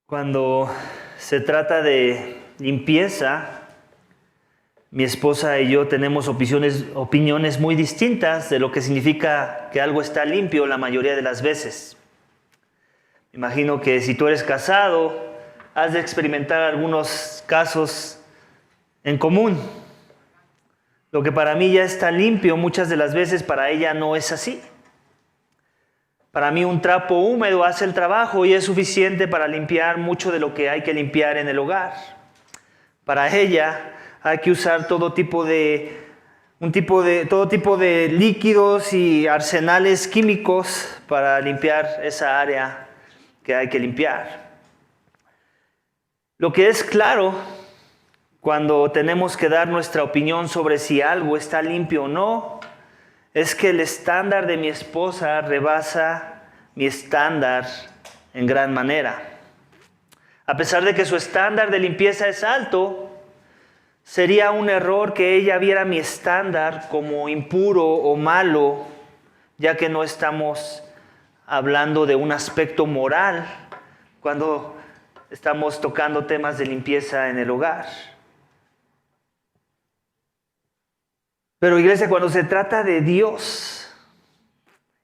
Cuando se trata de limpieza, mi esposa y yo tenemos opiniones muy distintas de lo que significa que algo está limpio la mayoría de las veces. Me imagino que si tú eres casado, has de experimentar algunos casos en común. Lo que para mí ya está limpio, muchas de las veces para ella no es así. Para mí un trapo húmedo hace el trabajo y es suficiente para limpiar mucho de lo que hay que limpiar en el hogar. Para ella hay que usar todo tipo de líquidos y arsenales químicos para limpiar esa área que hay que limpiar. Lo que es claro cuando tenemos que dar nuestra opinión sobre si algo está limpio o no, es que el estándar de mi esposa rebasa mi estándar en gran manera. A pesar de que su estándar de limpieza es alto, sería un error que ella viera mi estándar como impuro o malo, ya que no estamos hablando de un aspecto moral cuando estamos tocando temas de limpieza en el hogar. Pero iglesia, cuando se trata de Dios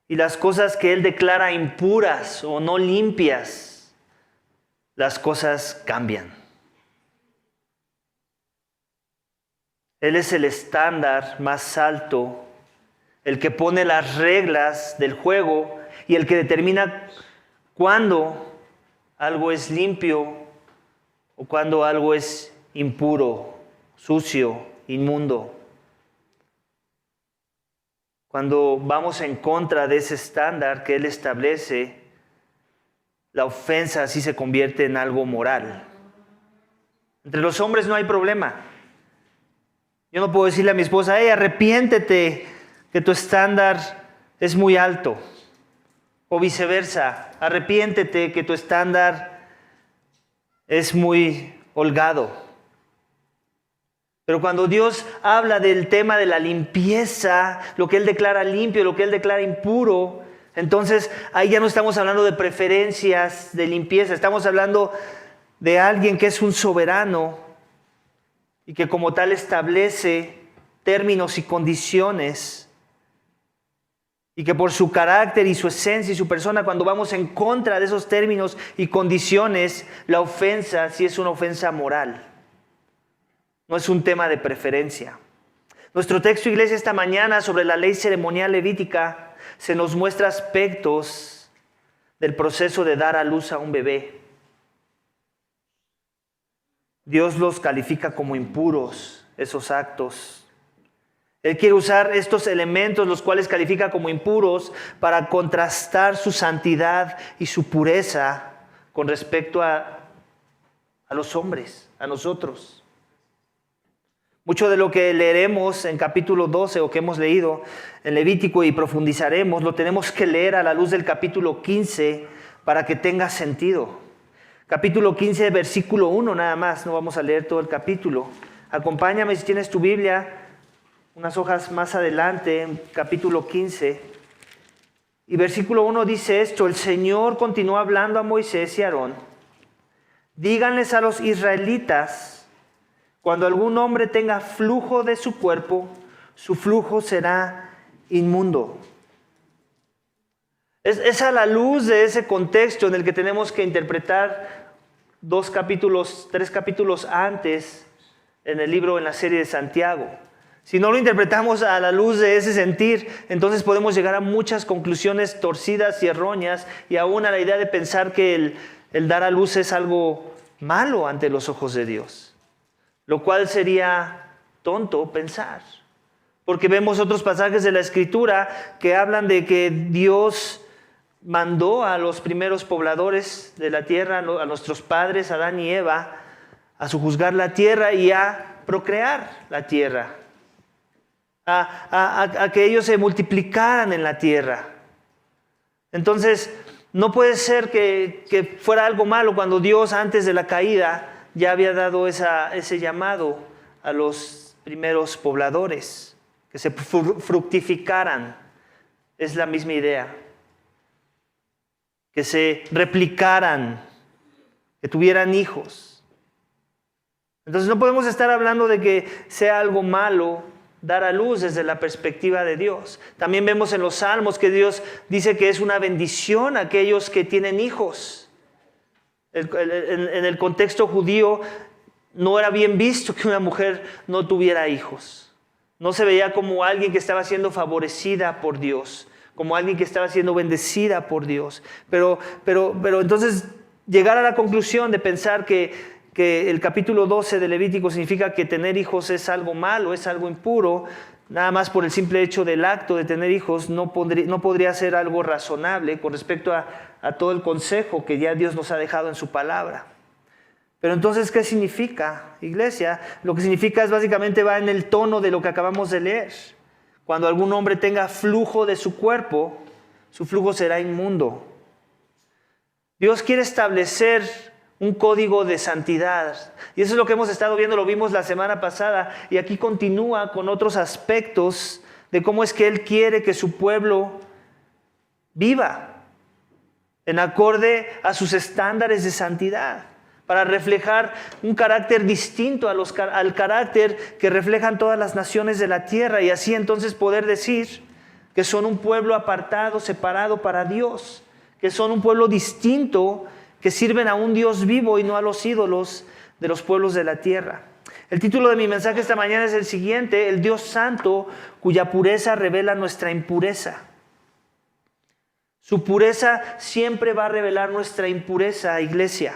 y las cosas que Él declara impuras o no limpias, las cosas cambian. Él es el estándar más alto, el que pone las reglas del juego y el que determina cuándo algo es limpio o cuándo algo es impuro, sucio, inmundo. Cuando vamos en contra de ese estándar que Él establece, la ofensa así se convierte en algo moral. Entre los hombres no hay problema. Yo no puedo decirle a mi esposa, arrepiéntete que tu estándar es muy alto. O viceversa, arrepiéntete que tu estándar es muy holgado. Pero cuando Dios habla del tema de la limpieza, lo que Él declara limpio, lo que Él declara impuro, entonces ahí ya no estamos hablando de preferencias de limpieza, estamos hablando de alguien que es un soberano y que como tal establece términos y condiciones y que por su carácter y su esencia y su persona, cuando vamos en contra de esos términos y condiciones, la ofensa sí es una ofensa moral. No es un tema de preferencia. Nuestro texto, iglesia, esta mañana sobre la ley ceremonial levítica se nos muestra aspectos del proceso de dar a luz a un bebé. Dios los califica como impuros, esos actos. Él quiere usar estos elementos, los cuales califica como impuros, para contrastar su santidad y su pureza con respecto a los hombres, a nosotros. Mucho de lo que leeremos en capítulo 12 o que hemos leído en Levítico y profundizaremos, lo tenemos que leer a la luz del capítulo 15 para que tenga sentido. Capítulo 15, versículo 1 nada más, no vamos a leer todo el capítulo. Acompáñame si tienes tu Biblia, unas hojas más adelante, en capítulo 15. Y versículo 1 dice esto: el Señor continuó hablando a Moisés y a Aarón. Díganles a los israelitas: cuando algún hombre tenga flujo de su cuerpo, su flujo será inmundo. Es a la luz de ese contexto en el que tenemos que interpretar 3 capítulos antes en el libro, en la serie de Santiago. Si no lo interpretamos a la luz de ese sentir, entonces podemos llegar a muchas conclusiones torcidas y erróneas y aún a la idea de pensar que el dar a luz es algo malo ante los ojos de Dios. Lo cual sería tonto pensar, porque vemos otros pasajes de la Escritura que hablan de que Dios mandó a los primeros pobladores de la tierra, a nuestros padres, Adán y Eva, a sojuzgar la tierra y a procrear la tierra, a que ellos se multiplicaran en la tierra. Entonces, no puede ser que fuera algo malo cuando Dios, antes de la caída, ya había dado ese llamado a los primeros pobladores, que se fructificaran. Es la misma idea. Que se replicaran, que tuvieran hijos. Entonces no podemos estar hablando de que sea algo malo dar a luz desde la perspectiva de Dios. También vemos en los Salmos que Dios dice que es una bendición a aquellos que tienen hijos. En el contexto judío no era bien visto que una mujer no tuviera hijos. No se veía como alguien que estaba siendo favorecida por Dios, como alguien que estaba siendo bendecida por Dios. Pero entonces llegar a la conclusión de pensar que el capítulo 12 de Levítico significa que tener hijos es algo malo, es algo impuro, nada más por el simple hecho del acto de tener hijos, no podría ser algo razonable con respecto a todo el consejo que ya Dios nos ha dejado en su palabra. Pero entonces, ¿qué significa, iglesia? Lo que significa es básicamente va en el tono de lo que acabamos de leer. Cuando algún hombre tenga flujo de su cuerpo, su flujo será inmundo. Dios quiere establecer un código de santidad. Y eso es lo que hemos estado viendo, lo vimos la semana pasada. Y aquí continúa con otros aspectos de cómo es que Él quiere que su pueblo viva en acorde a sus estándares de santidad, para reflejar un carácter distinto al carácter que reflejan todas las naciones de la tierra. Y así entonces poder decir que son un pueblo apartado, separado para Dios, que son un pueblo distinto, que sirven a un Dios vivo y no a los ídolos de los pueblos de la tierra. El título de mi mensaje esta mañana es el siguiente: el Dios Santo cuya pureza revela nuestra impureza. Su pureza siempre va a revelar nuestra impureza, iglesia.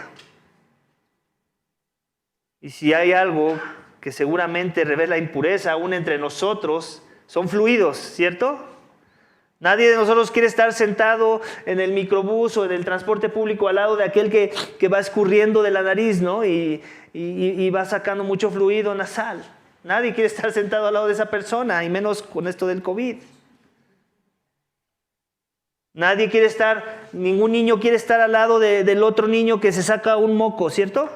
Y si hay algo que seguramente revela impureza aún entre nosotros, son fluidos, ¿cierto? Nadie de nosotros quiere estar sentado en el microbús o en el transporte público al lado de aquel que va escurriendo de la nariz, ¿no? Y va sacando mucho fluido nasal. Nadie quiere estar sentado al lado de esa persona, y menos con esto del COVID. Ningún niño quiere estar al lado del otro niño que se saca un moco, ¿cierto?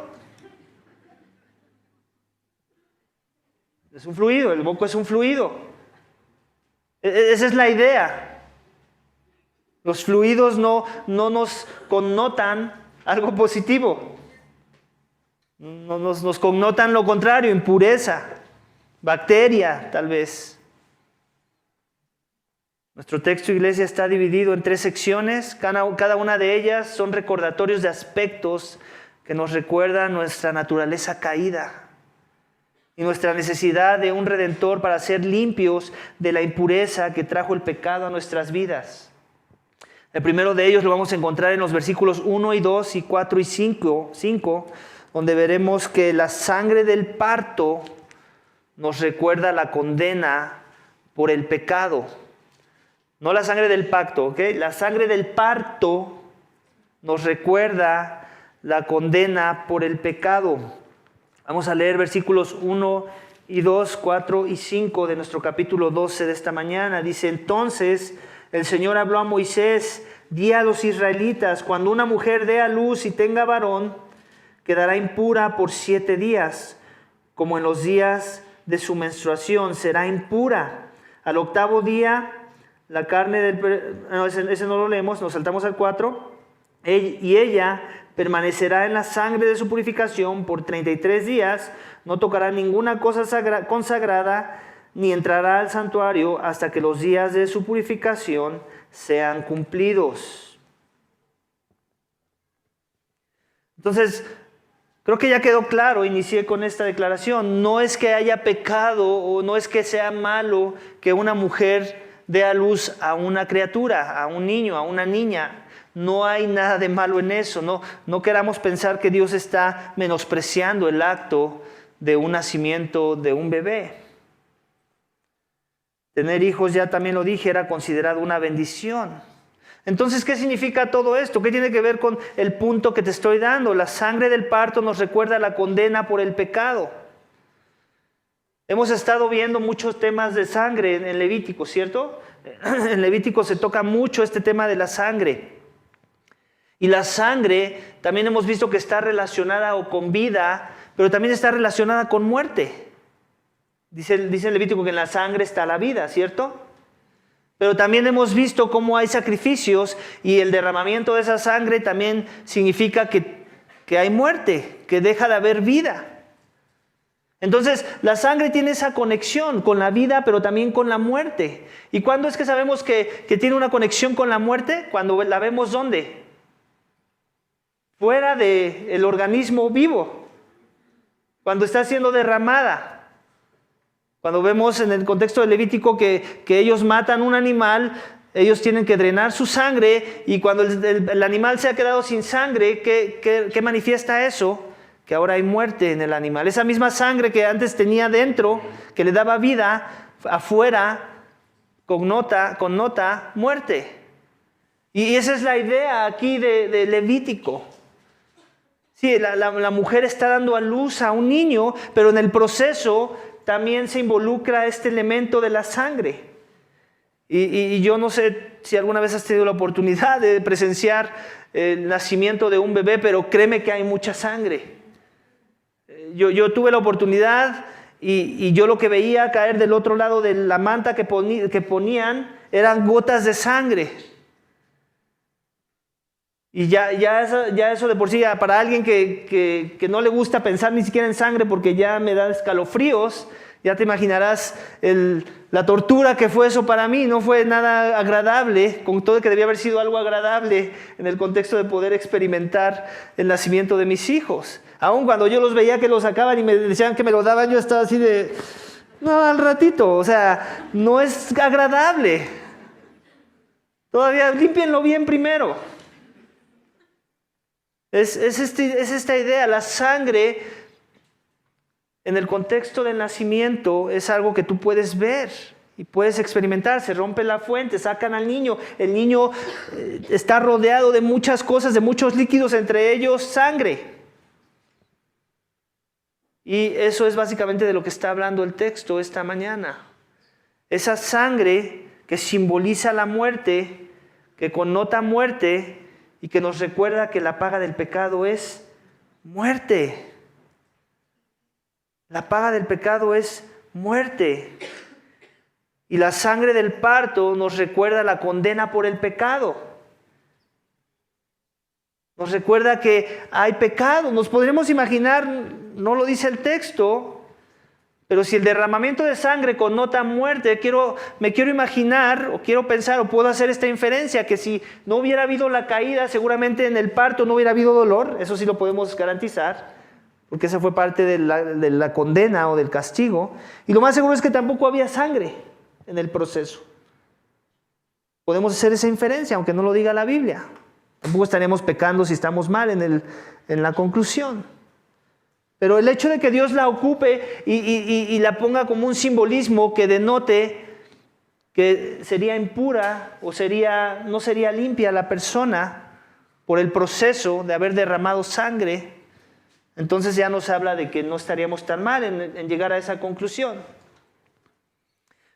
Es un fluido, el moco es un fluido. Esa es la idea. Los fluidos no nos connotan algo positivo. Nos connotan lo contrario, impureza, bacteria, tal vez. Nuestro texto, iglesia, está dividido en 3 secciones. Cada una de ellas son recordatorios de aspectos que nos recuerdan nuestra naturaleza caída y nuestra necesidad de un redentor para ser limpios de la impureza que trajo el pecado a nuestras vidas. El primero de ellos lo vamos a encontrar en los versículos 1 y 2 y 4 y 5, donde veremos que la sangre del parto nos recuerda la condena por el pecado. No la sangre del pacto, ¿ok? La sangre del parto nos recuerda la condena por el pecado. Vamos a leer versículos 1 y 2, 4 y 5 de nuestro capítulo 12 de esta mañana. Dice: entonces el Señor habló a Moisés: di a los israelitas, cuando una mujer dé a luz y tenga varón, quedará impura por 7 días, como en los días de su menstruación, será impura. Al 8º día, la carne del... No, ese no lo leemos, nos saltamos al 4. Y ella permanecerá en la sangre de su purificación por 33 días, no tocará ninguna cosa consagrada, ni entrará al santuario hasta que los días de su purificación sean cumplidos. Entonces, creo que ya quedó claro, inicié con esta declaración, no es que haya pecado o no es que sea malo que una mujer dé a luz a una criatura, a un niño, a una niña. No hay nada de malo en eso. No queramos pensar que Dios está menospreciando el acto de un nacimiento de un bebé. Tener hijos, ya también lo dije, era considerado una bendición. Entonces, ¿qué significa todo esto? ¿Qué tiene que ver con el punto que te estoy dando? La sangre del parto nos recuerda la condena por el pecado. Hemos estado viendo muchos temas de sangre en Levítico, ¿cierto? En Levítico se toca mucho este tema de la sangre. Y la sangre también hemos visto que está relacionada o con vida, pero también está relacionada con muerte. Dice el Levítico que en la sangre está la vida, ¿cierto? Pero también hemos visto cómo hay sacrificios y el derramamiento de esa sangre también significa que que hay muerte, que deja de haber vida. Entonces, la sangre tiene esa conexión con la vida, pero también con la muerte. ¿Y cuándo es que sabemos que tiene una conexión con la muerte? Cuando la vemos, ¿dónde? Fuera del organismo vivo. Cuando está siendo derramada. Cuando vemos en el contexto de Levítico que ellos matan un animal, ellos tienen que drenar su sangre, y cuando el animal se ha quedado sin sangre, ¿qué manifiesta eso? Que ahora hay muerte en el animal. Esa misma sangre que antes tenía dentro, que le daba vida, afuera connota muerte. Y esa es la idea aquí de Levítico. Sí, la mujer está dando a luz a un niño, pero en el proceso también se involucra este elemento de la sangre. Y yo no sé si alguna vez has tenido la oportunidad de presenciar el nacimiento de un bebé, pero créeme que hay mucha sangre. Yo tuve la oportunidad y yo lo que veía caer del otro lado de la manta que ponían eran gotas de sangre. Y ya eso de por sí, para alguien que no le gusta pensar ni siquiera en sangre porque ya me da escalofríos, ya te imaginarás la tortura que fue eso para mí. No fue nada agradable, con todo que debía haber sido algo agradable en el contexto de poder experimentar el nacimiento de mis hijos. Aún cuando yo los veía que lo sacaban y me decían que me lo daban, yo estaba así de, no, al ratito, o sea, no es agradable. Todavía límpienlo bien primero. Es esta idea, la sangre en el contexto del nacimiento es algo que tú puedes ver y puedes experimentar. Se rompe la fuente, sacan al niño, el niño está rodeado de muchas cosas, de muchos líquidos, entre ellos sangre. Y eso es básicamente de lo que está hablando el texto esta mañana. Esa sangre que simboliza la muerte, que connota muerte y que nos recuerda que la paga del pecado es muerte. La paga del pecado es muerte. Y la sangre del parto nos recuerda la condena por el pecado. Nos recuerda que hay pecado. Nos podremos imaginar, no lo dice el texto, pero si el derramamiento de sangre connota muerte, me quiero imaginar, o quiero pensar, o puedo hacer esta inferencia, que si no hubiera habido la caída, seguramente en el parto no hubiera habido dolor. Eso sí lo podemos garantizar, porque esa fue parte de la condena o del castigo. Y lo más seguro es que tampoco había sangre en el proceso. Podemos hacer esa inferencia, aunque no lo diga la Biblia. Tampoco estaríamos pecando si estamos mal en la conclusión. Pero el hecho de que Dios la ocupe y la ponga como un simbolismo que denote que sería impura o no sería limpia la persona por el proceso de haber derramado sangre, entonces ya nos habla de que no estaríamos tan mal en llegar a esa conclusión.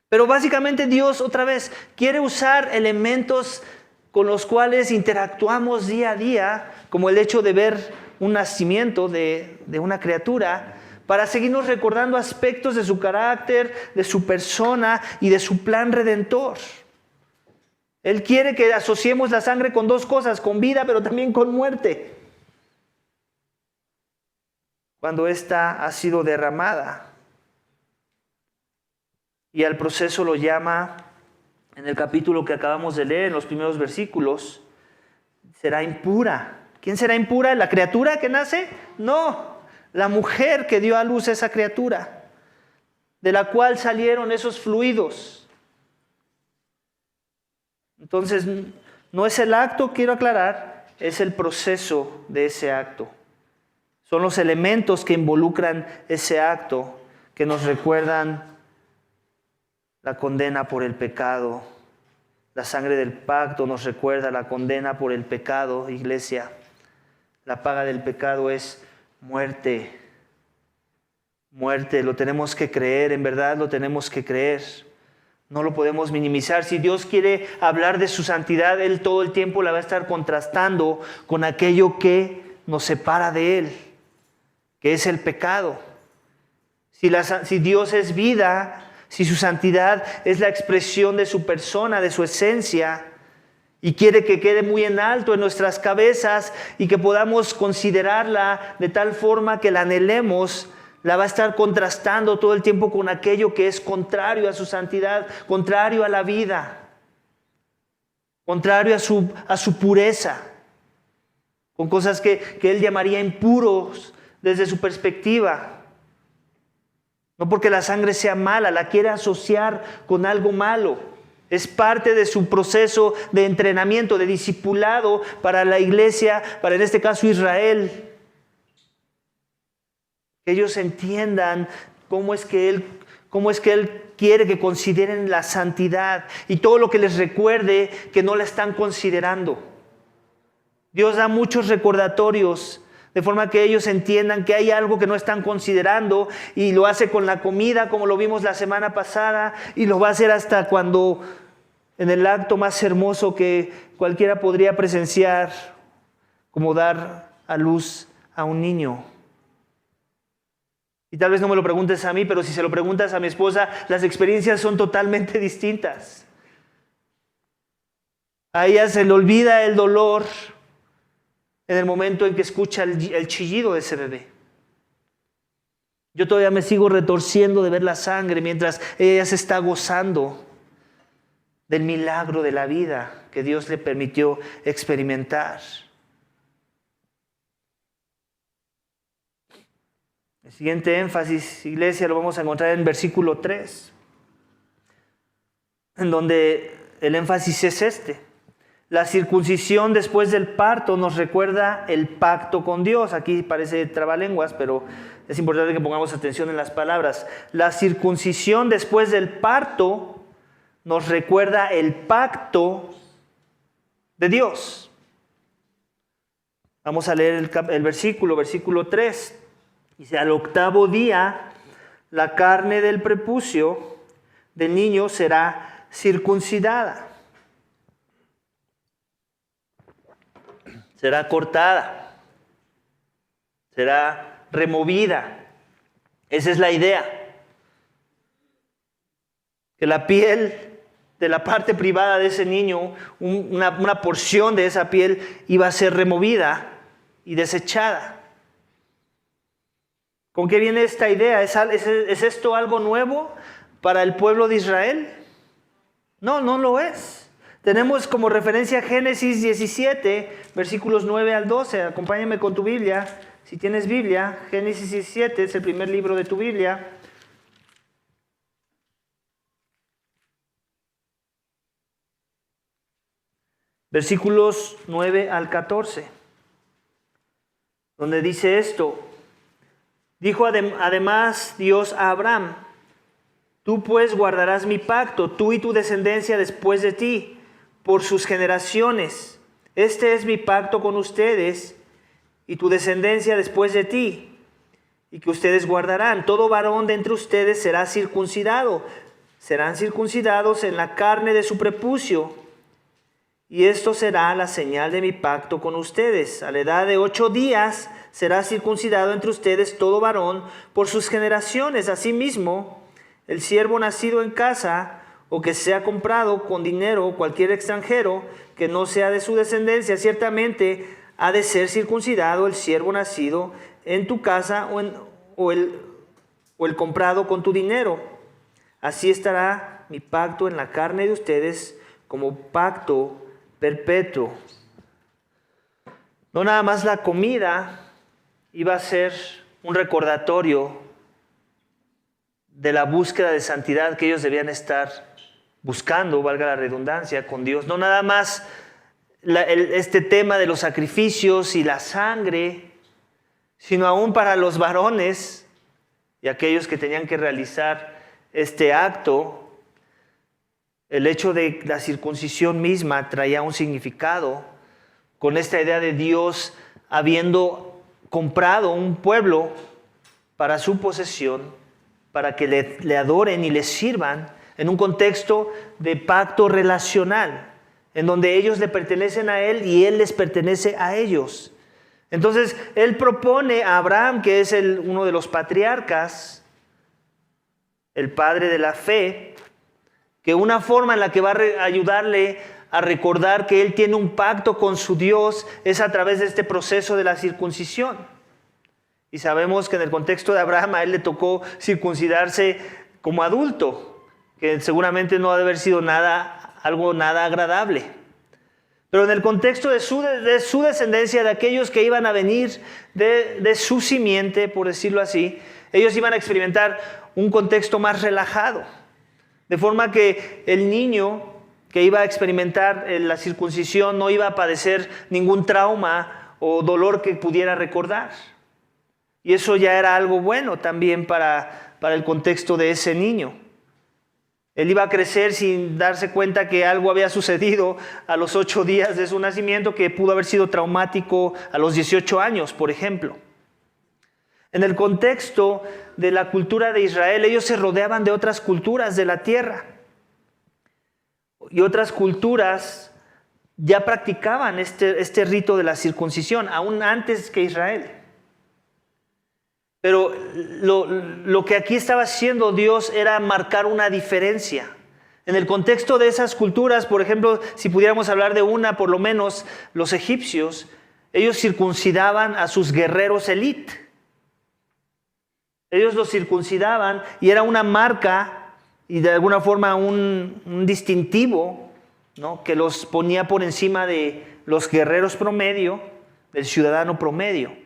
Pero básicamente Dios, otra vez, quiere usar elementos con los cuales interactuamos día a día, como el hecho de ver un nacimiento de una criatura, para seguirnos recordando aspectos de su carácter, de su persona y de su plan redentor. Él quiere que asociemos la sangre con dos cosas, con vida, pero también con muerte, cuando ésta ha sido derramada. Y al proceso lo llama, en el capítulo que acabamos de leer, en los primeros versículos, será impura. ¿Quién será impura? ¿La criatura que nace? No, la mujer que dio a luz a esa criatura, de la cual salieron esos fluidos. Entonces, no es el acto, quiero aclarar, es el proceso de ese acto. Son los elementos que involucran ese acto que nos recuerdan la condena por el pecado. La sangre del pacto nos recuerda la condena por el pecado, iglesia. La paga del pecado es muerte. Muerte, lo tenemos que creer, en verdad lo tenemos que creer. No lo podemos minimizar. Si Dios quiere hablar de su santidad, Él todo el tiempo la va a estar contrastando con aquello que nos separa de Él, que es el pecado. Si Dios es vida, si su santidad es la expresión de su persona, de su esencia, Y quiere que quede muy en alto en nuestras cabezas y que podamos considerarla de tal forma que la anhelemos. La va a estar contrastando todo el tiempo con aquello que es contrario a su santidad, contrario a la vida, contrario a su pureza, con cosas que él llamaría impuros desde su perspectiva. No porque la sangre sea mala, la quiere asociar con algo malo. Es parte de su proceso de entrenamiento, de discipulado para la iglesia, para en este caso Israel. Que ellos entiendan cómo es que Él quiere que consideren la santidad y todo lo que les recuerde que no la están considerando. Dios da muchos recordatorios de forma que ellos entiendan que hay algo que no están considerando, y lo hace con la comida, como lo vimos la semana pasada, y lo va a hacer hasta cuando en el acto más hermoso que cualquiera podría presenciar, como dar a luz a un niño. Y tal vez no me lo preguntes a mí, pero si se lo preguntas a mi esposa, las experiencias son totalmente distintas. A ella se le olvida el dolor en el momento en que escucha el chillido de ese bebé. Yo todavía me sigo retorciendo de ver la sangre mientras ella se está gozando del milagro de la vida que Dios le permitió experimentar. El siguiente énfasis, iglesia, lo vamos a encontrar en versículo 3, en donde el énfasis es este. La circuncisión después del parto nos recuerda el pacto con Dios. Aquí parece trabalenguas, pero es importante que pongamos atención en las palabras. La circuncisión después del parto nos recuerda el pacto de Dios. Vamos a leer el versículo 3. Dice: al 8º día, la carne del prepucio del niño será circuncidada. Será cortada. Será removida. Esa es la idea. Que la piel de la parte privada de ese niño, una porción de esa piel iba a ser removida y desechada. ¿Con qué viene esta idea? ¿Es esto algo nuevo para el pueblo de Israel? No, no lo es. Tenemos como referencia Génesis 17, versículos 9 al 12. Acompáñame con tu Biblia. Si tienes Biblia, Génesis 17 es el primer libro de tu Biblia. Versículos 9 al 14. Donde dice esto: dijo además Dios a Abraham: tú pues guardarás mi pacto, tú y tu descendencia después de ti, por sus generaciones. Este es mi pacto con ustedes y tu descendencia después de ti, y que ustedes guardarán. Todo varón de entre ustedes será circuncidado. Serán circuncidados en la carne de su prepucio. Y esto será la señal de mi pacto con ustedes. A la edad de 8 días será circuncidado entre ustedes todo varón por sus generaciones. Asimismo, el siervo nacido en casa o que sea comprado con dinero, cualquier extranjero que no sea de su descendencia, ciertamente ha de ser circuncidado el siervo nacido en tu casa o el comprado con tu dinero. Así estará mi pacto en la carne de ustedes como pacto perpetuo. No nada más la comida iba a ser un recordatorio de la búsqueda de santidad que ellos debían estar buscando, valga la redundancia, con Dios. No nada más este tema de los sacrificios y la sangre, sino aún para los varones y aquellos que tenían que realizar este acto. El hecho de la circuncisión misma traía un significado, con esta idea de Dios habiendo comprado un pueblo para su posesión, para que le adoren y le sirvan en un contexto de pacto relacional, en donde ellos le pertenecen a Él y Él les pertenece a ellos. Entonces, Él propone a Abraham, que es uno de los patriarcas, el padre de la fe, que una forma en la que va a ayudarle a recordar que él tiene un pacto con su Dios es a través de este proceso de la circuncisión. Y sabemos que en el contexto de Abraham a él le tocó circuncidarse como adulto, que seguramente no ha de haber sido algo nada agradable. Pero en el contexto de su descendencia, de aquellos que iban a venir de su simiente, por decirlo así, ellos iban a experimentar un contexto más relajado. De forma que el niño que iba a experimentar la circuncisión no iba a padecer ningún trauma o dolor que pudiera recordar. Y eso ya era algo bueno también para el contexto de ese niño. Él iba a crecer sin darse cuenta que algo había sucedido a los 8 días de su nacimiento que pudo haber sido traumático a los 18 años, por ejemplo. En el contexto de la cultura de Israel, ellos se rodeaban de otras culturas de la tierra. Y otras culturas ya practicaban este rito de la circuncisión, aún antes que Israel. Pero lo que aquí estaba haciendo Dios era marcar una diferencia. En el contexto de esas culturas, por ejemplo, si pudiéramos hablar de una, por lo menos los egipcios, ellos circuncidaban a sus guerreros elite. Ellos los circuncidaban y era una marca y de alguna forma un distintivo, ¿no?, que los ponía por encima de los guerreros promedio, del ciudadano promedio.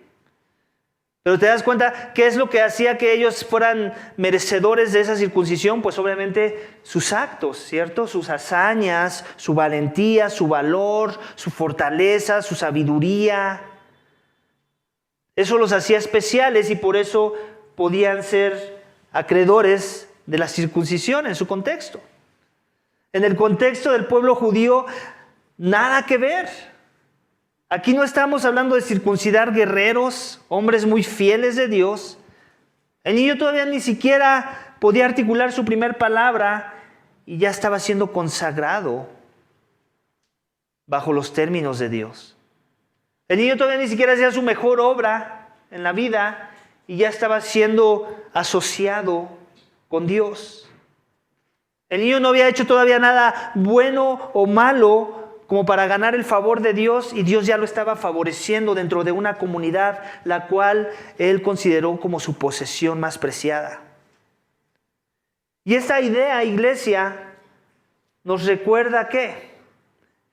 Pero te das cuenta, ¿qué es lo que hacía que ellos fueran merecedores de esa circuncisión? Pues obviamente sus actos, ¿cierto? Sus hazañas, su valentía, su valor, su fortaleza, su sabiduría. Eso los hacía especiales y por eso podían ser acreedores de la circuncisión en su contexto. En el contexto del pueblo judío, nada que ver. Aquí no estamos hablando de circuncidar guerreros, hombres muy fieles de Dios. El niño todavía ni siquiera podía articular su primer palabra y ya estaba siendo consagrado bajo los términos de Dios. El niño todavía ni siquiera hacía su mejor obra en la vida y ya estaba siendo asociado con Dios. El niño no había hecho todavía nada bueno o malo como para ganar el favor de Dios, y Dios ya lo estaba favoreciendo dentro de una comunidad la cual él consideró como su posesión más preciada. Y esta idea, iglesia, nos recuerda ¿qué?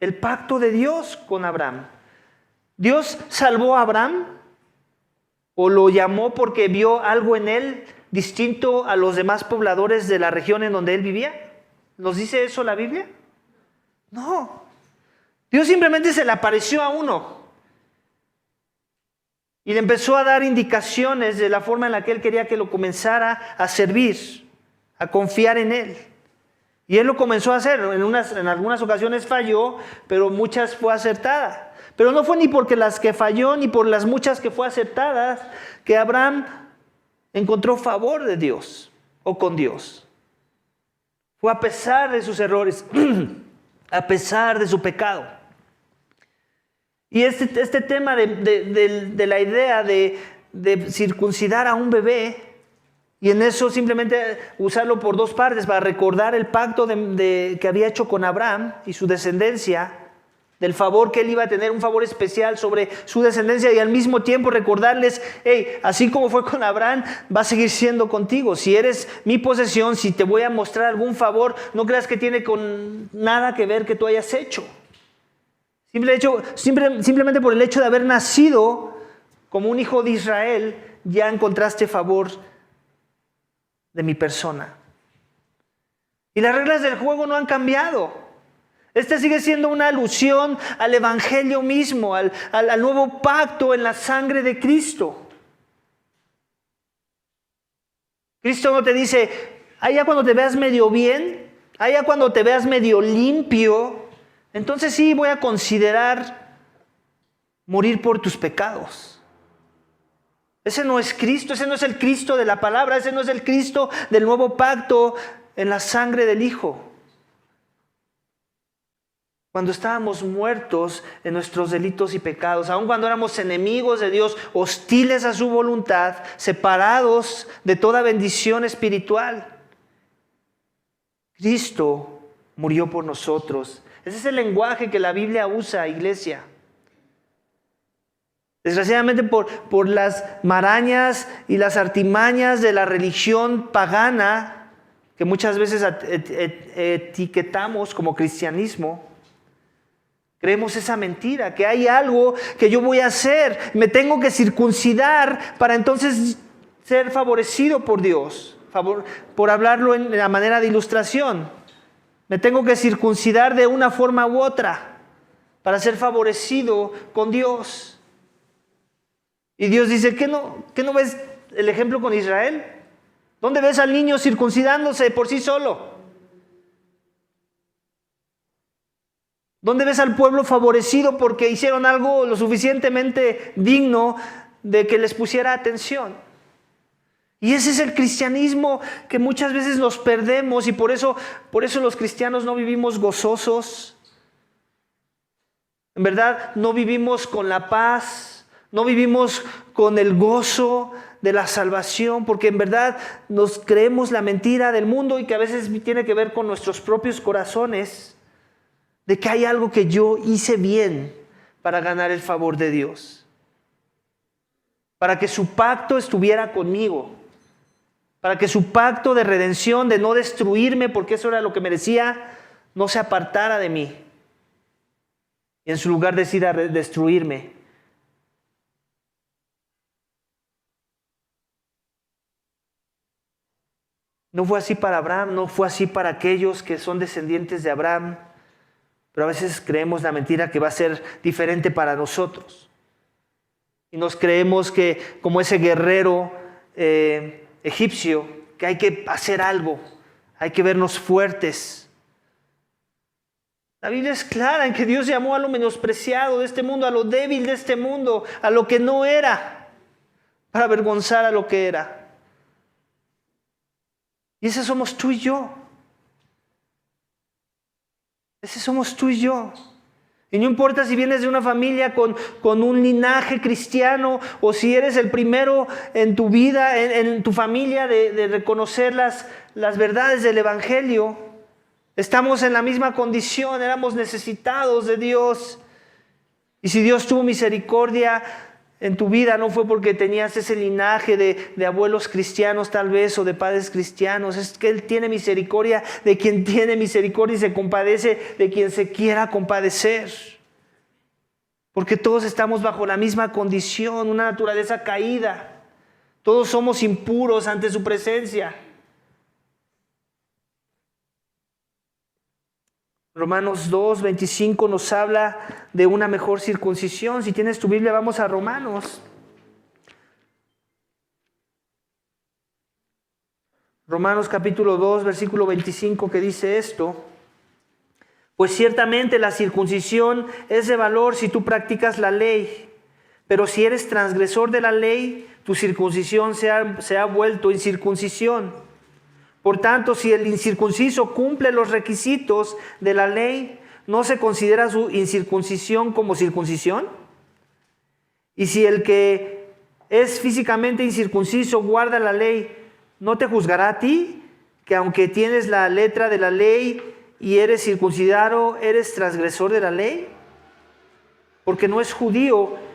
El pacto de Dios con Abraham. ¿Dios salvó a Abraham o lo llamó porque vio algo en él distinto a los demás pobladores de la región en donde él vivía? ¿Nos dice eso la Biblia? No. Dios simplemente se le apareció a uno y le empezó a dar indicaciones de la forma en la que él quería que lo comenzara a servir, a confiar en él. Y él lo comenzó a hacer. En algunas ocasiones falló, pero muchas fue acertada. Pero no fue ni porque las que falló, ni por las muchas que fue acertadas, que Abraham encontró favor de Dios o con Dios. Fue a pesar de sus errores, a pesar de su pecado. Y este tema de la idea de circuncidar a un bebé, y en eso simplemente usarlo por dos partes, para recordar el pacto que había hecho con Abraham y su descendencia, del favor que él iba a tener, un favor especial sobre su descendencia, y al mismo tiempo recordarles, hey, así como fue con Abraham, va a seguir siendo contigo. Si eres mi posesión, si te voy a mostrar algún favor, no creas que tiene con nada que ver que tú hayas hecho. Simplemente por el hecho de haber nacido como un hijo de Israel, ya encontraste favor de mi persona. Y las reglas del juego no han cambiado. Este sigue siendo una alusión al evangelio mismo, al nuevo pacto en la sangre de Cristo. Cristo no te dice, allá cuando te veas medio bien, allá cuando te veas medio limpio, entonces sí voy a considerar morir por tus pecados. Ese no es Cristo, ese no es el Cristo de la palabra, ese no es el Cristo del nuevo pacto en la sangre del Hijo. Cuando estábamos muertos en nuestros delitos y pecados, aun cuando éramos enemigos de Dios, hostiles a su voluntad, separados de toda bendición espiritual, Cristo murió por nosotros. Ese es el lenguaje que la Biblia usa, iglesia. Desgraciadamente por las marañas y las artimañas de la religión pagana, que muchas veces etiquetamos como cristianismo, creemos esa mentira, que hay algo que yo voy a hacer, me tengo que circuncidar para entonces ser favorecido por Dios, por hablarlo en la manera de ilustración. Me tengo que circuncidar de una forma u otra para ser favorecido con Dios. Y Dios dice, ¿qué no ves el ejemplo con Israel? ¿Dónde ves al niño circuncidándose por sí solo? ¿Dónde ves al pueblo favorecido porque hicieron algo lo suficientemente digno de que les pusiera atención? Y ese es el cristianismo que muchas veces nos perdemos, y por eso los cristianos no vivimos gozosos. En verdad, no vivimos con la paz. No vivimos con el gozo de la salvación, porque en verdad nos creemos la mentira del mundo, y que a veces tiene que ver con nuestros propios corazones, de que hay algo que yo hice bien para ganar el favor de Dios, para que su pacto estuviera conmigo, para que su pacto de redención, de no destruirme, porque eso era lo que merecía, no se apartara de mí y en su lugar decida destruirme. No fue así para Abraham, no fue así para aquellos que son descendientes de Abraham, pero a veces creemos la mentira que va a ser diferente para nosotros. Y nos creemos que, como ese guerrero egipcio, que hay que hacer algo, hay que vernos fuertes. La Biblia es clara en que Dios llamó a lo menospreciado de este mundo, a lo débil de este mundo, a lo que no era, para avergonzar a lo que era. Y ese somos tú y yo. Ese somos tú y yo. Y no importa si vienes de una familia con un linaje cristiano, o si eres el primero en tu vida, en tu familia, de reconocer las verdades del Evangelio. Estamos en la misma condición, éramos necesitados de Dios. Y si Dios tuvo misericordia en tu vida, no fue porque tenías ese linaje de abuelos cristianos tal vez, o de padres cristianos. Es que Él tiene misericordia de quien tiene misericordia, y se compadece de quien se quiera compadecer. Porque todos estamos bajo la misma condición, una naturaleza caída. Todos somos impuros ante su presencia. Romanos 2:25 nos habla de una mejor circuncisión. Si tienes tu Biblia, vamos a Romanos. Romanos capítulo 2, versículo 25, que dice esto: pues ciertamente la circuncisión es de valor si tú practicas la ley, pero si eres transgresor de la ley, tu circuncisión se ha vuelto incircuncisión. Por tanto, si el incircunciso cumple los requisitos de la ley, ¿no se considera su incircuncisión como circuncisión? Y si el que es físicamente incircunciso guarda la ley, ¿no te juzgará a ti, que aunque tienes la letra de la ley y eres circuncidado, eres transgresor de la ley? Porque no es judío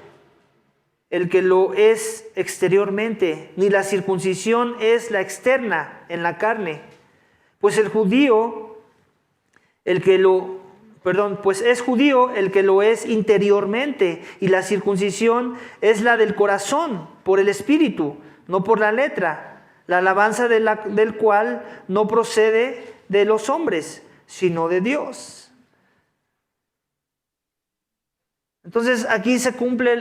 el que lo es exteriormente, ni la circuncisión es la externa en la carne. Pues es judío el que lo es interiormente, y la circuncisión es la del corazón, por el espíritu, no por la letra, la alabanza del cual no procede de los hombres, sino de Dios. Entonces aquí se cumple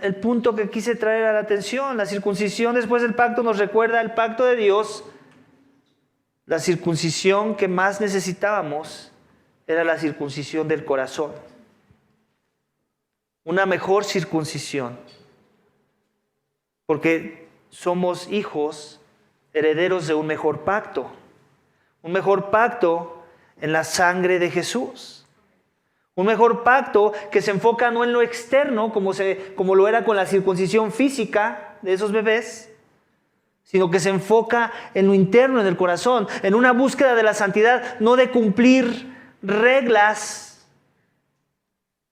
el punto que quise traer a la atención. La circuncisión después del pacto nos recuerda el pacto de Dios. La circuncisión que más necesitábamos era la circuncisión del corazón. Una mejor circuncisión. Porque somos hijos, herederos de un mejor pacto. Un mejor pacto en la sangre de Jesús. Un mejor pacto que se enfoca no en lo externo, como lo era con la circuncisión física de esos bebés, sino que se enfoca en lo interno, en el corazón, en una búsqueda de la santidad, no de cumplir reglas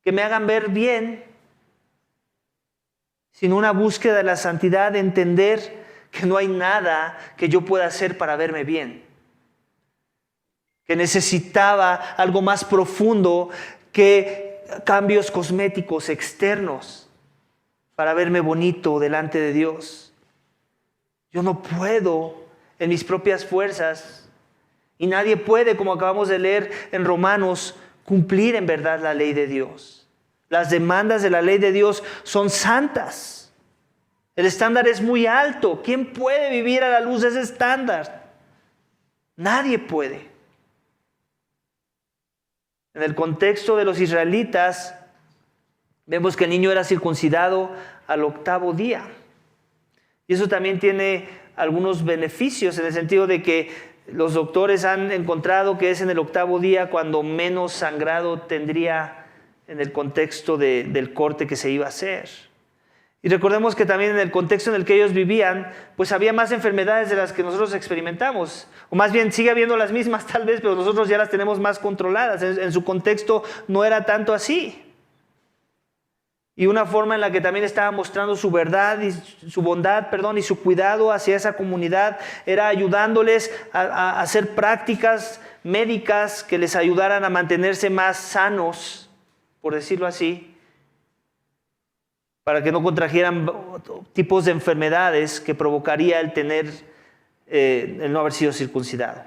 que me hagan ver bien, sino una búsqueda de la santidad, de entender que no hay nada que yo pueda hacer para verme bien. Que necesitaba algo más profundo que cambios cosméticos externos para verme bonito delante de Dios. Yo no puedo en mis propias fuerzas, y nadie puede, como acabamos de leer en Romanos, cumplir en verdad la ley de Dios. Las demandas de la ley de Dios son santas. El estándar es muy alto. ¿Quién puede vivir a la luz de ese estándar? Nadie puede. En el contexto de los israelitas, vemos que el niño era circuncidado al 8º día. Y eso también tiene algunos beneficios, en el sentido de que los doctores han encontrado que es en el 8º día cuando menos sangrado tendría en el contexto del corte que se iba a hacer. Y recordemos que también en el contexto en el que ellos vivían, pues había más enfermedades de las que nosotros experimentamos. O más bien sigue habiendo las mismas tal vez, pero nosotros ya las tenemos más controladas. En su contexto no era tanto así. Y una forma en la que también estaba mostrando su verdad y su bondad, y su cuidado hacia esa comunidad era ayudándoles a hacer prácticas médicas que les ayudaran a mantenerse más sanos, por decirlo así, para que no contrajeran tipos de enfermedades que provocaría el no haber sido circuncidado.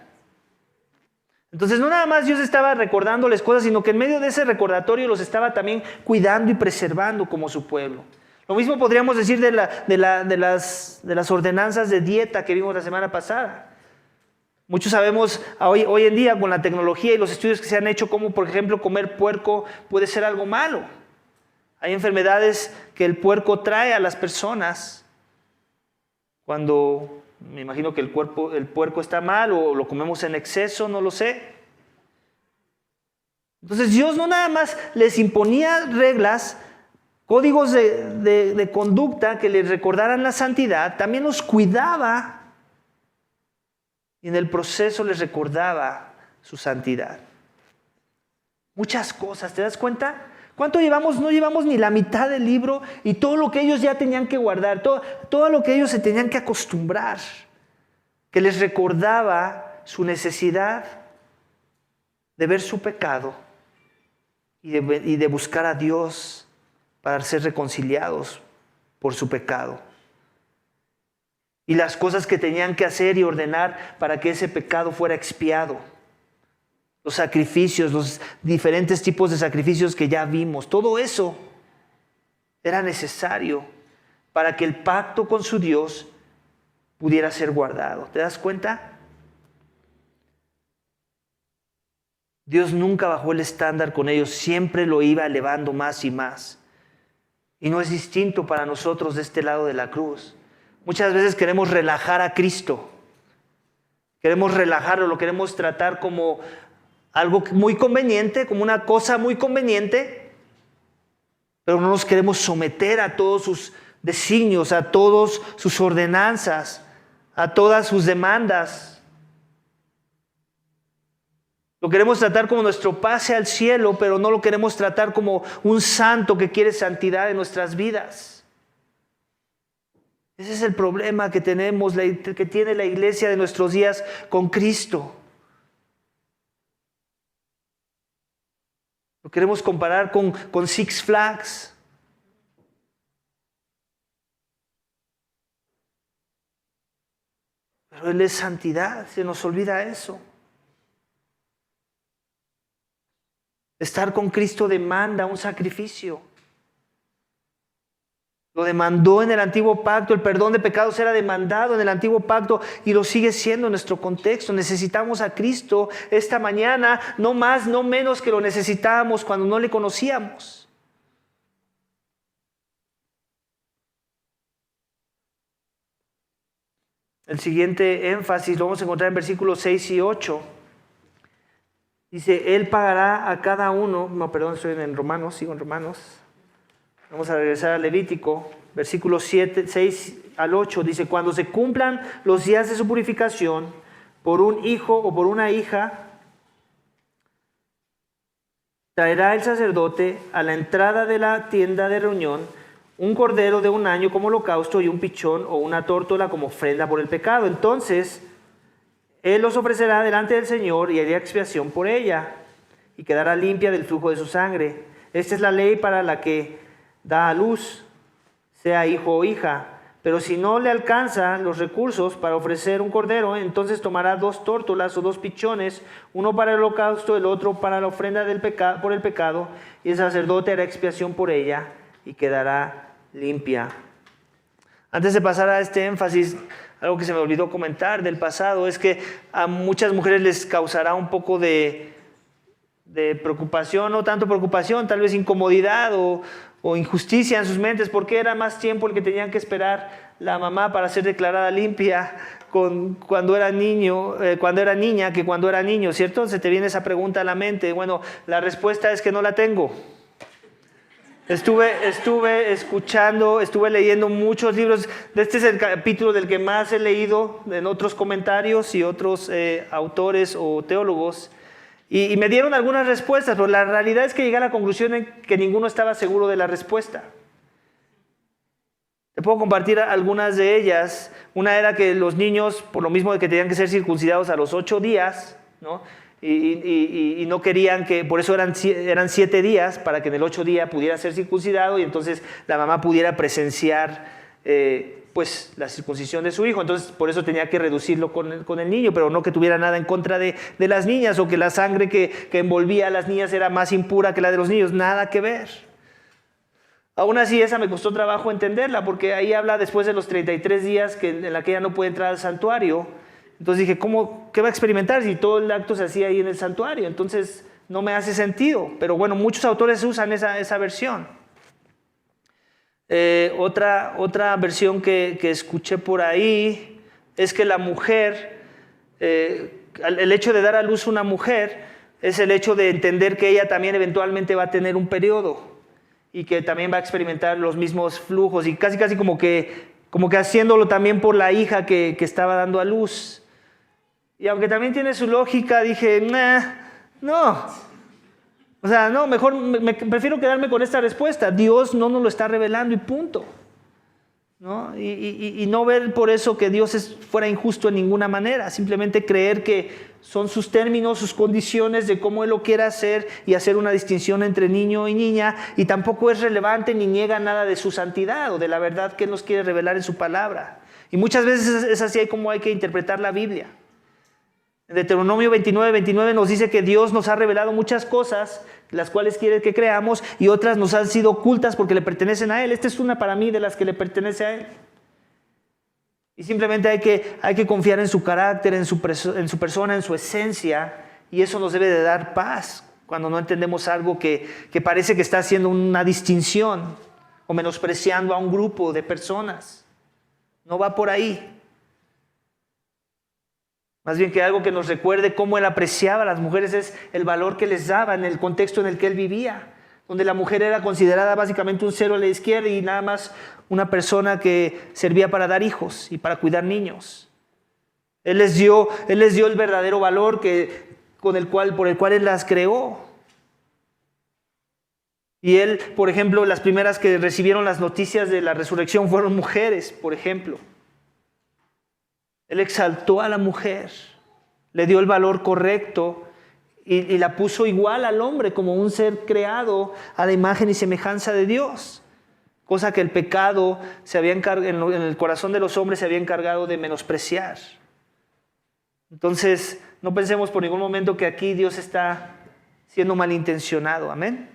Entonces no nada más Dios estaba recordándoles cosas, sino que en medio de ese recordatorio los estaba también cuidando y preservando como su pueblo. Lo mismo podríamos decir de las ordenanzas de dieta que vimos la semana pasada. Muchos sabemos hoy en día con la tecnología y los estudios que se han hecho, como por ejemplo comer puerco puede ser algo malo. Hay enfermedades que el puerco trae a las personas cuando, me imagino que el puerco está mal o lo comemos en exceso, no lo sé. Entonces Dios no nada más les imponía reglas, códigos de conducta que les recordaran la santidad, también los cuidaba y en el proceso les recordaba su santidad. Muchas cosas, ¿te das cuenta? ¿Cuánto llevamos? No llevamos ni la mitad del libro y todo lo que ellos ya tenían que guardar, todo lo que ellos se tenían que acostumbrar, que les recordaba su necesidad de ver su pecado y de buscar a Dios para ser reconciliados por su pecado. Y las cosas que tenían que hacer y ordenar para que ese pecado fuera expiado. Los sacrificios, los diferentes tipos de sacrificios que ya vimos, todo eso era necesario para que el pacto con su Dios pudiera ser guardado. ¿Te das cuenta? Dios nunca bajó el estándar con ellos, siempre lo iba elevando más y más. Y no es distinto para nosotros de este lado de la cruz. Muchas veces queremos relajar a Cristo. Queremos relajarlo, lo queremos tratar como algo muy conveniente, como una cosa muy conveniente, pero no nos queremos someter a todos sus designios, a todas sus ordenanzas, a todas sus demandas. Lo queremos tratar como nuestro pase al cielo, pero no lo queremos tratar como un santo que quiere santidad en nuestras vidas. Ese es el problema que tenemos, que tiene la iglesia de nuestros días con Cristo. Lo queremos comparar con Six Flags. Pero Él es santidad, se nos olvida eso. Estar con Cristo demanda un sacrificio. Lo demandó en el antiguo pacto, el perdón de pecados era demandado en el antiguo pacto y lo sigue siendo en nuestro contexto. Necesitamos a Cristo esta mañana, no más, no menos que lo necesitábamos cuando no le conocíamos. El siguiente énfasis lo vamos a encontrar en versículos 6 y 8. Dice, Él pagará a cada uno, estoy en Romanos, sigo en Romanos. Vamos a regresar a Levítico, versículos 6 al 8. Dice, cuando se cumplan los días de su purificación por un hijo o por una hija, traerá el sacerdote a la entrada de la tienda de reunión un cordero de 1 año como holocausto y un pichón o una tórtola como ofrenda por el pecado. Entonces él los ofrecerá delante del Señor y haría expiación por ella y quedará limpia del flujo de su sangre. Esta es la ley para la que da a luz, sea hijo o hija. Pero si no le alcanzan los recursos para ofrecer un cordero, entonces tomará 2 tórtolas o 2 pichones, uno para el holocausto, el otro para la ofrenda por el pecado, y el sacerdote hará expiación por ella y quedará limpia. Antes de pasar a este énfasis, algo que se me olvidó comentar del pasado es que a muchas mujeres les causará un poco de preocupación, no tanto preocupación, tal vez incomodidad o injusticia en sus mentes, porque era más tiempo el que tenían que esperar la mamá para ser declarada limpia cuando era niña que cuando era niño, ¿cierto? Se te viene esa pregunta a la mente. Bueno, la respuesta es que no la tengo. Estuve escuchando, estuve leyendo muchos libros. Este es el capítulo del que más he leído en otros comentarios y otros autores o teólogos. Y me dieron algunas respuestas, pero la realidad es que llegué a la conclusión en que ninguno estaba seguro de la respuesta. Te puedo compartir algunas de ellas. Una era que los niños, por lo mismo de que tenían que ser circuncidados a los 8 días, ¿no? Y no querían que, por eso eran 7 días, para que en el 8 día pudiera ser circuncidado y entonces la mamá pudiera presenciar pues la circuncisión de su hijo. Entonces por eso tenía que reducirlo con el niño, pero no que tuviera nada en contra de las niñas o que la sangre que envolvía a las niñas era más impura que la de los niños. Nada que ver. Aún así esa me costó trabajo entenderla, porque ahí habla después de los 33 días en la que ella no puede entrar al santuario. Entonces dije, ¿qué va a experimentar si todo el acto se hacía ahí en el santuario? Entonces no me hace sentido, pero bueno, muchos autores usan esa versión. Otra versión que escuché por ahí es que la mujer, el hecho de dar a luz una mujer es el hecho de entender que ella también eventualmente va a tener un periodo y que también va a experimentar los mismos flujos y casi como que haciéndolo también por la hija que estaba dando a luz. Y aunque también tiene su lógica, dije, no. O sea, no, mejor prefiero quedarme con esta respuesta. Dios no nos lo está revelando y punto, ¿no? Y no ver por eso que Dios fuera injusto en ninguna manera. Simplemente creer que son sus términos, sus condiciones de cómo Él lo quiere hacer y hacer una distinción entre niño y niña. Y tampoco es relevante ni niega nada de su santidad o de la verdad que Él nos quiere revelar en su palabra. Y muchas veces es así como hay que interpretar la Biblia. En Deuteronomio 29 nos dice que Dios nos ha revelado muchas cosas, las cuales quiere que creamos, y otras nos han sido ocultas porque le pertenecen a Él. Esta es una para mí de las que le pertenece a Él. Y simplemente hay que confiar en su carácter, en su persona, en su esencia, y eso nos debe de dar paz cuando no entendemos algo que parece que está haciendo una distinción o menospreciando a un grupo de personas. No va por ahí. Más bien que algo que nos recuerde cómo Él apreciaba a las mujeres es el valor que les daba en el contexto en el que Él vivía, donde la mujer era considerada básicamente un cero a la izquierda y nada más una persona que servía para dar hijos y para cuidar niños. Él les dio el verdadero valor por el cual Él las creó. Y Él, por ejemplo, las primeras que recibieron las noticias de la resurrección fueron mujeres, por ejemplo. Él exaltó a la mujer, le dio el valor correcto y la puso igual al hombre como un ser creado a la imagen y semejanza de Dios. Cosa que el pecado en el corazón de los hombres se había encargado de menospreciar. Entonces, no pensemos por ningún momento que aquí Dios está siendo malintencionado. Amén.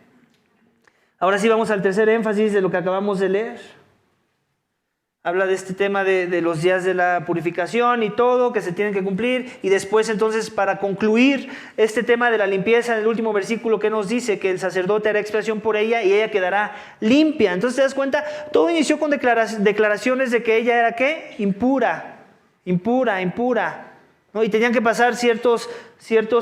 Ahora sí vamos al tercer énfasis de lo que acabamos de leer. Habla de este tema de los días de la purificación y todo que se tienen que cumplir. Y después entonces para concluir este tema de la limpieza, en el último versículo que nos dice que el sacerdote hará expiación por ella y ella quedará limpia. Entonces te das cuenta, todo inició con declaraciones de que ella era ¿qué? Impura, ¿no? Y tenían que pasar ciertos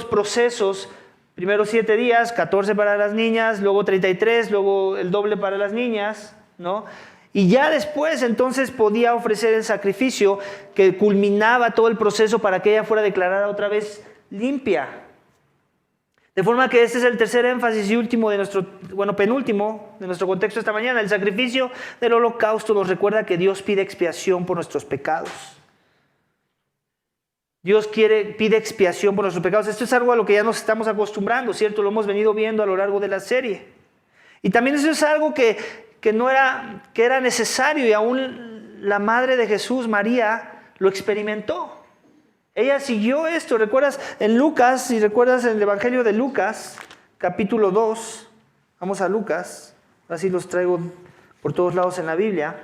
procesos. Primero 7 días, 14 para las niñas, luego 33, luego el doble para las niñas, ¿no? Y ya después entonces podía ofrecer el sacrificio que culminaba todo el proceso para que ella fuera declarada otra vez limpia. De forma que este es el tercer énfasis y último de penúltimo de nuestro contexto esta mañana. El sacrificio del holocausto nos recuerda que Dios pide expiación por nuestros pecados. Dios pide expiación por nuestros pecados. Esto es algo a lo que ya nos estamos acostumbrando, ¿cierto? Lo hemos venido viendo a lo largo de la serie. Y también eso es algo que era necesario, y aún la madre de Jesús, María, lo experimentó. Ella siguió esto. ¿Recuerdas en Lucas? Si recuerdas en el Evangelio de Lucas, capítulo 2. Vamos a Lucas. Así los traigo por todos lados en la Biblia.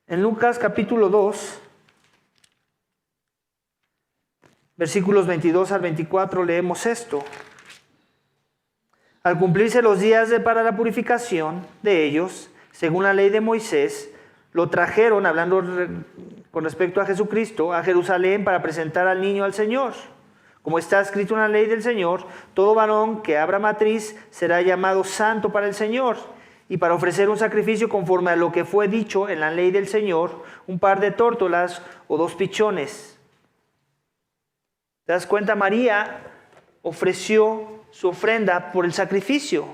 En Lucas, capítulo 2. Versículos 22 al 24 leemos esto. Al cumplirse los días para la purificación de ellos, según la ley de Moisés, lo trajeron, hablando con respecto a Jesucristo, a Jerusalén para presentar al niño al Señor. Como está escrito en la ley del Señor, todo varón que abra matriz será llamado santo para el Señor. Y para ofrecer un sacrificio conforme a lo que fue dicho en la ley del Señor, un par de tórtolas o 2 pichones. ¿Te das cuenta? María ofreció su ofrenda por el sacrificio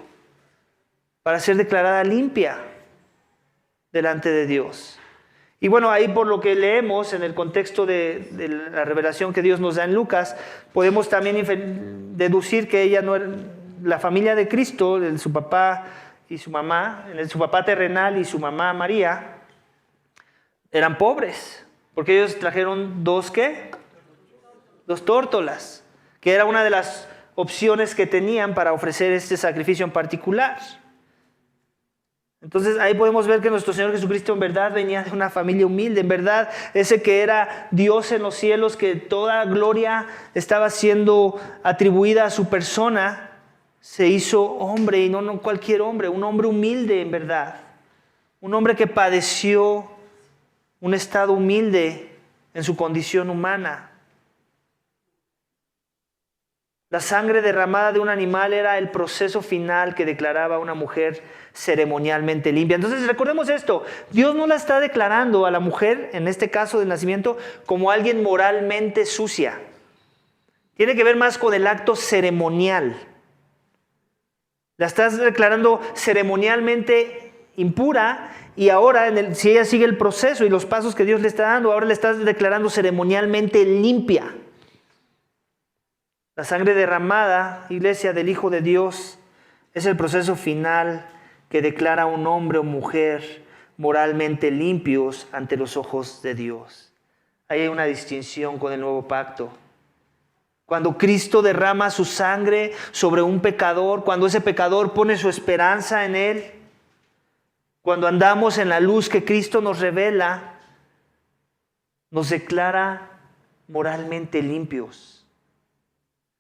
para ser declarada limpia delante de Dios. Y bueno, ahí por lo que leemos en el contexto de la revelación que Dios nos da en Lucas, podemos también deducir que ella no era la familia de Cristo, su papá y su mamá, su papá terrenal y su mamá María, eran pobres, porque ellos trajeron 2 tórtolas, que era una de las opciones que tenían para ofrecer este sacrificio en particular. Entonces ahí podemos ver que nuestro Señor Jesucristo en verdad venía de una familia humilde, en verdad ese que era Dios en los cielos, que toda gloria estaba siendo atribuida a su persona, se hizo hombre, y no cualquier hombre, un hombre humilde en verdad, un hombre que padeció un estado humilde en su condición humana. La sangre derramada de un animal era el proceso final que declaraba a una mujer ceremonialmente limpia. Entonces recordemos esto, Dios no la está declarando a la mujer, en este caso del nacimiento, como alguien moralmente sucia. Tiene que ver más con el acto ceremonial. La estás declarando ceremonialmente impura, y ahora si ella sigue el proceso y los pasos que Dios le está dando, ahora le estás declarando ceremonialmente limpia. La sangre derramada, iglesia del Hijo de Dios, es el proceso final que declara a un hombre o mujer moralmente limpios ante los ojos de Dios. Ahí hay una distinción con el nuevo pacto. Cuando Cristo derrama su sangre sobre un pecador, cuando ese pecador pone su esperanza en Él, cuando andamos en la luz que Cristo nos revela, nos declara moralmente limpios.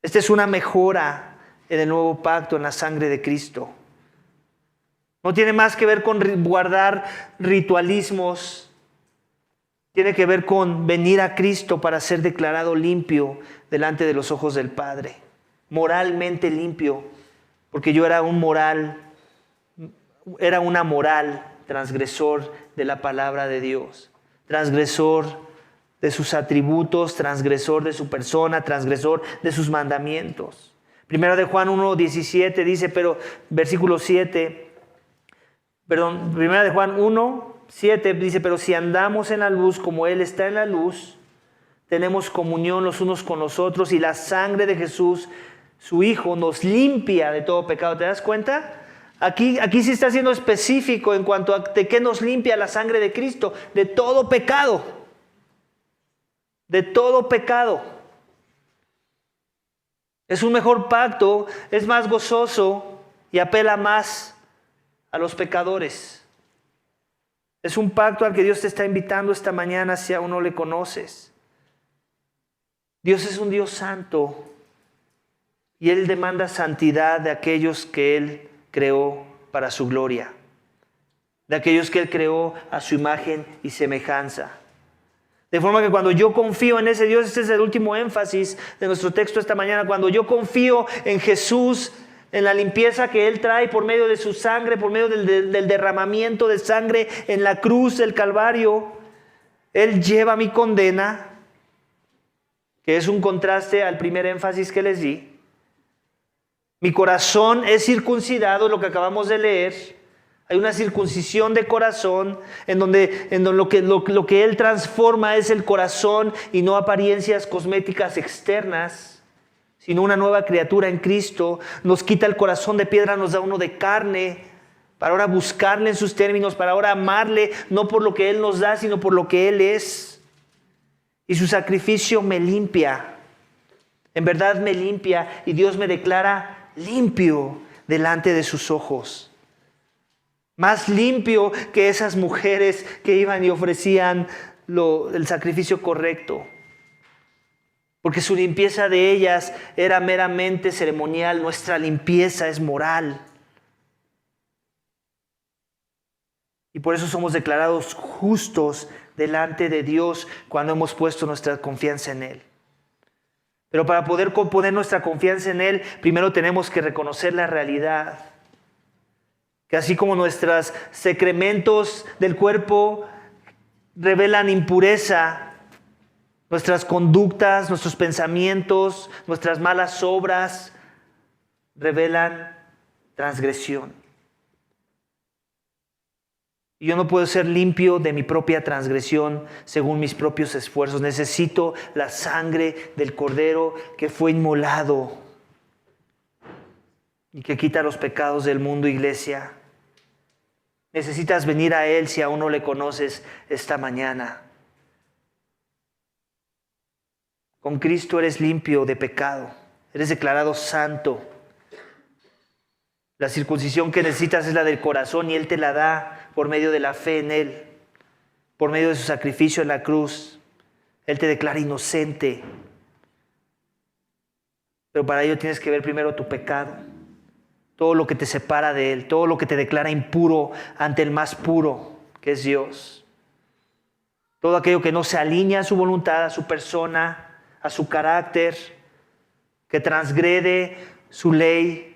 Esta es una mejora en el nuevo pacto, en la sangre de Cristo. No tiene más que ver con guardar ritualismos. Tiene que ver con venir a Cristo para ser declarado limpio delante de los ojos del Padre. Moralmente limpio, porque yo era una moral transgresor de la palabra de Dios. Transgresor de sus atributos, transgresor de su persona, transgresor de sus mandamientos. Primera de Juan 1:17 dice, Primera de Juan 1:7 dice, pero si andamos en la luz como Él está en la luz, tenemos comunión los unos con los otros, y la sangre de Jesús, su Hijo, nos limpia de todo pecado. ¿Te das cuenta? Aquí sí está siendo específico en cuanto a de qué nos limpia la sangre de Cristo, de todo pecado. De todo pecado. Es un mejor pacto, es más gozoso y apela más a los pecadores. Es un pacto al que Dios te está invitando esta mañana si aún no le conoces. Dios es un Dios santo y Él demanda santidad de aquellos que Él creó para su gloria, de aquellos que Él creó a su imagen y semejanza. De forma que cuando yo confío en ese Dios, este es el último énfasis de nuestro texto esta mañana, cuando yo confío en Jesús, en la limpieza que Él trae por medio de su sangre, por medio del derramamiento de sangre en la cruz del Calvario, Él lleva mi condena, que es un contraste al primer énfasis que les di. Mi corazón es circuncidado, lo que acabamos de leer. Hay una circuncisión de corazón en donde lo que Él transforma es el corazón y no apariencias cosméticas externas, sino una nueva criatura en Cristo. Nos quita el corazón de piedra, nos da uno de carne, para ahora buscarle en sus términos, para ahora amarle, no por lo que Él nos da, sino por lo que Él es. Y su sacrificio me limpia, en verdad me limpia, y Dios me declara limpio delante de sus ojos. Más limpio que esas mujeres que iban y ofrecían el sacrificio correcto. Porque su limpieza de ellas era meramente ceremonial, nuestra limpieza es moral. Y por eso somos declarados justos delante de Dios cuando hemos puesto nuestra confianza en Él. Pero para poder poner nuestra confianza en Él, primero tenemos que reconocer la realidad. Que así como nuestros secrementos del cuerpo revelan impureza, nuestras conductas, nuestros pensamientos, nuestras malas obras revelan transgresión. Y yo no puedo ser limpio de mi propia transgresión según mis propios esfuerzos. Necesito la sangre del Cordero que fue inmolado y que quita los pecados del mundo, iglesia. Necesitas venir a Él si aún no le conoces esta mañana. Con Cristo eres limpio de pecado, eres declarado santo. La circuncisión que necesitas es la del corazón y Él te la da por medio de la fe en Él, por medio de su sacrificio en la cruz. Él te declara inocente. Pero para ello tienes que ver primero tu pecado. Todo lo que te separa de Él, todo lo que te declara impuro ante el más puro, que es Dios. Todo aquello que no se alinea a su voluntad, a su persona, a su carácter, que transgrede su ley.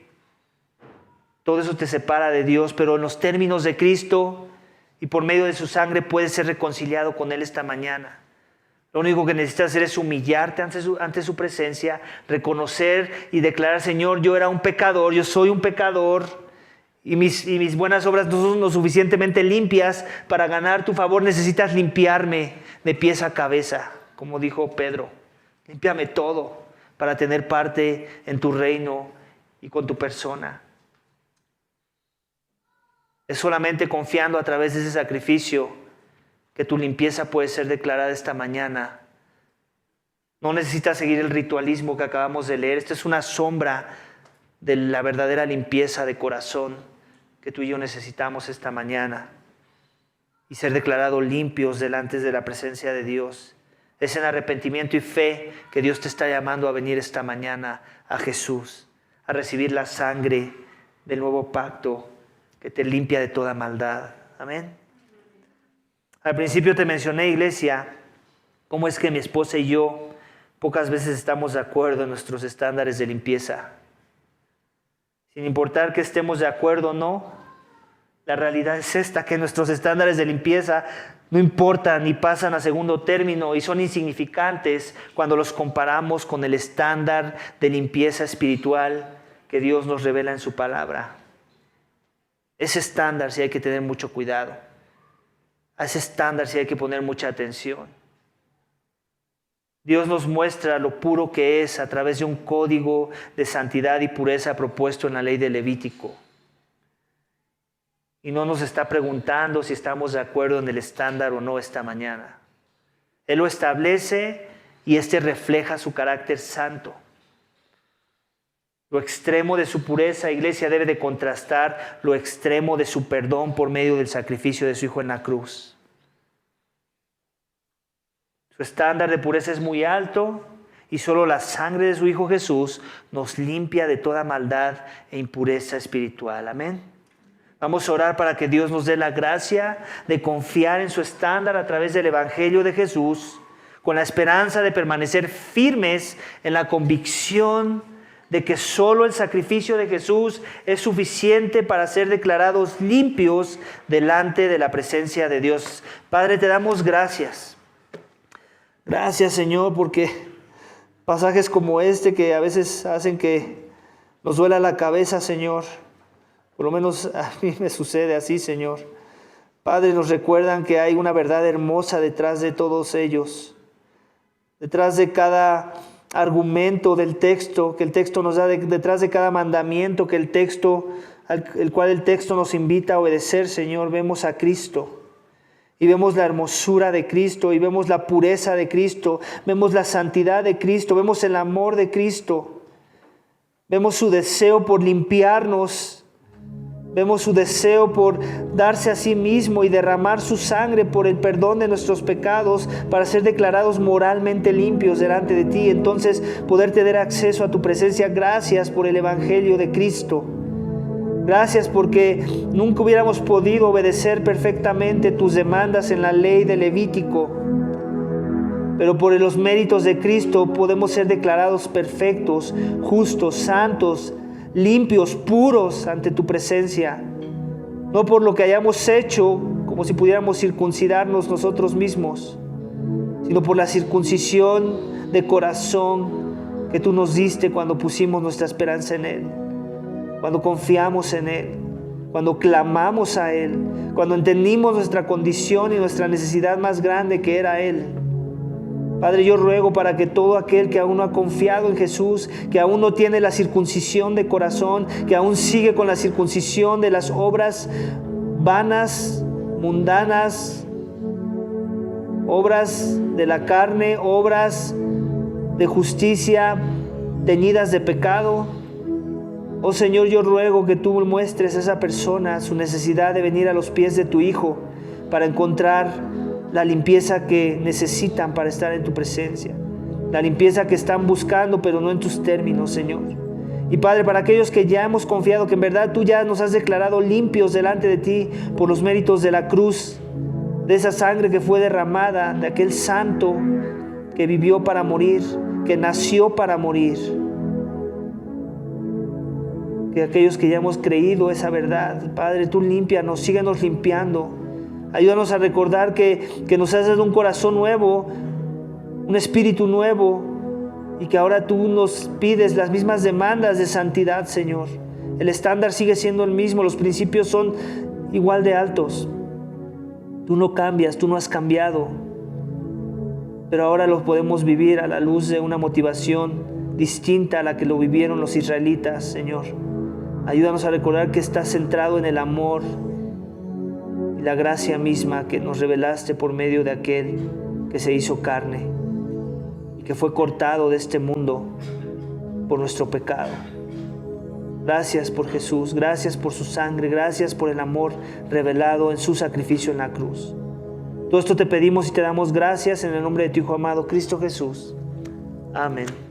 Todo eso te separa de Dios, pero en los términos de Cristo y por medio de su sangre puedes ser reconciliado con Él esta mañana. Lo único que necesitas hacer es humillarte ante su presencia, reconocer y declarar: Señor, yo era un pecador, yo soy un pecador, y mis buenas obras no son lo suficientemente limpias para ganar tu favor. Necesitas limpiarme de pies a cabeza, como dijo Pedro. Límpiame todo para tener parte en tu reino y con tu persona. Es solamente confiando a través de ese sacrificio que tu limpieza puede ser declarada esta mañana. No necesitas seguir el ritualismo que acabamos de leer. Esta es una sombra de la verdadera limpieza de corazón que tú y yo necesitamos esta mañana. Y ser declarados limpios delante de la presencia de Dios. Es en arrepentimiento y fe que Dios te está llamando a venir esta mañana a Jesús, a recibir la sangre del nuevo pacto que te limpia de toda maldad. Amén. Al principio te mencioné, iglesia, cómo es que mi esposa y yo pocas veces estamos de acuerdo en nuestros estándares de limpieza. Sin importar que estemos de acuerdo o no, la realidad es esta, que nuestros estándares de limpieza no importan ni pasan a segundo término y son insignificantes cuando los comparamos con el estándar de limpieza espiritual que Dios nos revela en su palabra. Ese estándar sí hay que tener mucho cuidado. A ese estándar sí hay que poner mucha atención. Dios nos muestra lo puro que es a través de un código de santidad y pureza propuesto en la ley de Levítico. Y no nos está preguntando si estamos de acuerdo en el estándar o no esta mañana. Él lo establece y este refleja su carácter santo. Lo extremo de su pureza, iglesia, debe de contrastar lo extremo de su perdón por medio del sacrificio de su Hijo en la cruz. Su estándar de pureza es muy alto y solo la sangre de su Hijo Jesús nos limpia de toda maldad e impureza espiritual. Amén. Vamos a orar para que Dios nos dé la gracia de confiar en su estándar a través del Evangelio de Jesús, con la esperanza de permanecer firmes en la convicción de que solo el sacrificio de Jesús es suficiente para ser declarados limpios delante de la presencia de Dios. Padre, te damos gracias. Gracias, Señor, porque pasajes como este que a veces hacen que nos duela la cabeza, Señor. Por lo menos a mí me sucede así, Señor. Padre, nos recuerdan que hay una verdad hermosa detrás de todos ellos. Detrás de cada argumento del texto que el texto nos da, detrás de cada mandamiento que el cual el texto nos invita a obedecer, Señor, vemos a Cristo. Y vemos la hermosura de Cristo, y vemos la pureza de Cristo, vemos la santidad de Cristo, vemos el amor de Cristo. Vemos su deseo por limpiarnos. Vemos su deseo por darse a sí mismo y derramar su sangre por el perdón de nuestros pecados para ser declarados moralmente limpios delante de ti. Entonces poder tener acceso a tu presencia. Gracias por el Evangelio de Cristo. Gracias porque nunca hubiéramos podido obedecer perfectamente tus demandas en la ley de Levítico. Pero por los méritos de Cristo podemos ser declarados perfectos, justos, santos, limpios, puros ante tu presencia. No por lo que hayamos hecho, como si pudiéramos circuncidarnos nosotros mismos, sino por la circuncisión de corazón que tú nos diste cuando pusimos nuestra esperanza en Él, cuando confiamos en Él, cuando clamamos a Él, cuando entendimos nuestra condición y nuestra necesidad más grande que era Él. Padre, yo ruego para que todo aquel que aún no ha confiado en Jesús, que aún no tiene la circuncisión de corazón, que aún sigue con la circuncisión de las obras vanas, mundanas, obras de la carne, obras de justicia teñidas de pecado. Oh Señor, yo ruego que tú muestres a esa persona su necesidad de venir a los pies de tu Hijo para encontrar la limpieza que necesitan para estar en tu presencia, la limpieza que están buscando, pero no en tus términos, Señor. Y Padre, para aquellos que ya hemos confiado que en verdad tú ya nos has declarado limpios delante de ti por los méritos de la cruz, de esa sangre que fue derramada, de aquel santo que vivió para morir, que nació para morir. Que aquellos que ya hemos creído esa verdad, Padre, tú límpianos, síguenos limpiando. Ayúdanos a recordar que nos has dado un corazón nuevo, un espíritu nuevo, y que ahora tú nos pides las mismas demandas de santidad, Señor. El estándar sigue siendo el mismo, los principios son igual de altos. Tú no cambias, tú no has cambiado, pero ahora los podemos vivir a la luz de una motivación distinta a la que lo vivieron los israelitas, Señor. Ayúdanos a recordar que estás centrado en el amor y la gracia misma que nos revelaste por medio de aquel que se hizo carne y que fue cortado de este mundo por nuestro pecado. Gracias por Jesús, gracias por su sangre, gracias por el amor revelado en su sacrificio en la cruz. Todo esto te pedimos y te damos gracias en el nombre de tu Hijo amado, Cristo Jesús. Amén.